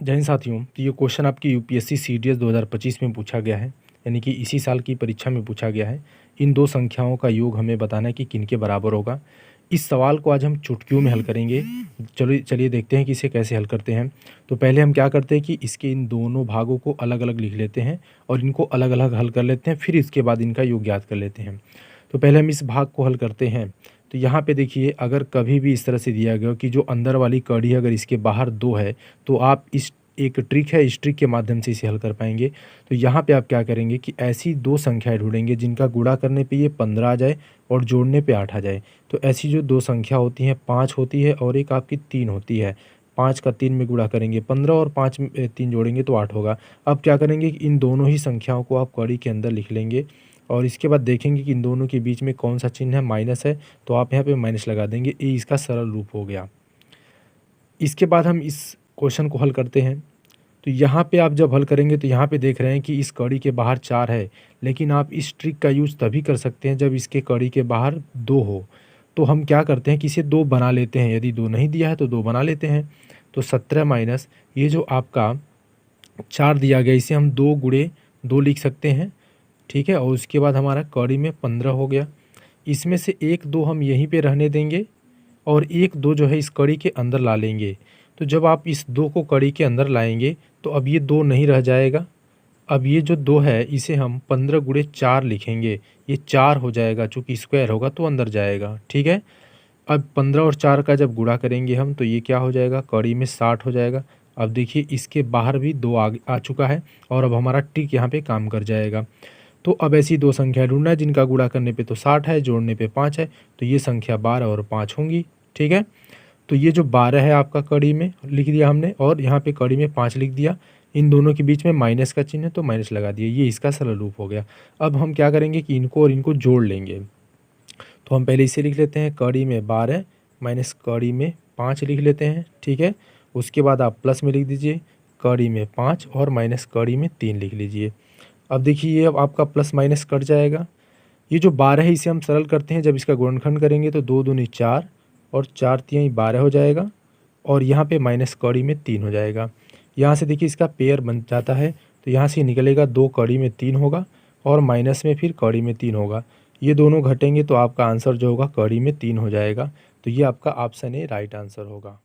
जय हिंद साथियों। तो ये क्वेश्चन आपकी यूपीएससी सीडीएस 2025 में पूछा गया है, यानी कि इसी साल की परीक्षा में पूछा गया है। इन दो संख्याओं का योग हमें बताना है कि किनके बराबर होगा। इस सवाल को आज हम चुटकियों में हल करेंगे। चलिए देखते हैं कि इसे कैसे हल करते हैं। तो पहले हम क्या करते हैं कि इसके इन दोनों भागों को अलग अलग लिख लेते हैं और इनको अलग अलग हल कर लेते हैं, फिर इसके बाद इनका योग ज्ञात कर लेते हैं। तो पहले हम इस भाग को हल करते हैं। तो यहाँ पे देखिए, अगर कभी भी इस तरह से दिया गया हो कि जो अंदर वाली कड़ी है अगर इसके बाहर 2 है, तो आप इस एक ट्रिक है, इस ट्रिक के माध्यम से इसे हल कर पाएंगे। तो यहाँ पे आप क्या करेंगे कि ऐसी 2 संख्याएं ढूंढेंगे जिनका गुणा करने पे ये 15 आ जाए और जोड़ने पे 8 आ जाए। तो ऐसी जो 2 संख्या होती हैं, 5 होती है और एक आपकी 3 होती है। 5 का 3 में गुणा करेंगे 15 और 5 में 3 जोड़ेंगे तो 8 होगा। अब क्या करेंगे कि इन दोनों ही संख्याओं को आप कड़ी के अंदर लिख लेंगे और इसके बाद देखेंगे कि इन दोनों के बीच में कौन सा चिन्ह है, माइनस है, तो आप यहाँ पे माइनस लगा देंगे। ये इसका सरल रूप हो गया। इसके बाद हम इस क्वेश्चन को हल करते हैं। तो यहाँ पे आप जब हल करेंगे तो यहाँ पे देख रहे हैं कि इस कड़ी के बाहर 4 है, लेकिन आप इस ट्रिक का यूज़ तभी कर सकते हैं जब इसके कड़ी के बाहर 2 हो। तो हम क्या करते हैं कि इसे 2 बना लेते हैं। यदि 2 नहीं दिया है तो 2 बना लेते हैं। तो 17 माइनस ये जो आपका 4 दिया गया, इसे हम 2 गुणे 2 लिख सकते हैं, ठीक है। और उसके बाद हमारा कड़ी में 15 हो गया। इसमें से 1 2 हम यहीं पे रहने देंगे और 1 2 जो है इस कड़ी के अंदर ला लेंगे। तो जब आप इस 2 को कड़ी के अंदर लाएंगे तो अब ये 2 नहीं रह जाएगा। अब ये जो 2 है इसे हम 15 गुणे 4 लिखेंगे। ये 4 हो जाएगा, चूँकि स्क्वायर होगा तो अंदर जाएगा, ठीक है। अब 15 और 4 का जब गुणा करेंगे हम तो ये क्या हो जाएगा, कड़ी में 60 हो जाएगा। अब देखिए इसके बाहर भी 2 आ चुका है और अब हमारा ट्रिक यहाँ पे काम कर जाएगा। तो अब ऐसी 2 संख्या ढूंढना है जिनका गुणा करने पे तो 60 है, जोड़ने पे 5 है। तो ये संख्या 12 और 5 होंगी, ठीक है। तो ये जो 12 है आपका कड़ी में लिख दिया हमने और यहाँ पे कड़ी में 5 लिख दिया। इन दोनों के बीच में माइनस का चिन्ह है तो माइनस लगा दिया। ये इसका सरल रूप हो गया। अब हम क्या करेंगे कि इनको और इनको जोड़ लेंगे। तो हम पहले इसे लिख लेते हैं, कड़ी में 12 माइनस कड़ी में 5 लिख लेते हैं, ठीक है। उसके बाद आप प्लस में लिख दीजिए, कड़ी में 5 और माइनस कड़ी में 3 लिख लीजिए। अब देखिए ये अब आपका प्लस माइनस कट जाएगा। ये जो 12 है इसे हम सरल करते हैं, जब इसका गुणनखंड करेंगे तो 2 दूनी 4 और 4 तिहाई 12 हो जाएगा और यहाँ पे माइनस कड़ी में 3 हो जाएगा। यहाँ से देखिए इसका पेयर बन जाता है, तो यहाँ से निकलेगा 2 कड़ी में 3 होगा और माइनस में फिर कड़ी में 3 होगा। ये दोनों घटेंगे तो आपका आंसर जो होगा कड़ी में 3 हो जाएगा। तो ये आपका ऑप्शन ए राइट आंसर होगा।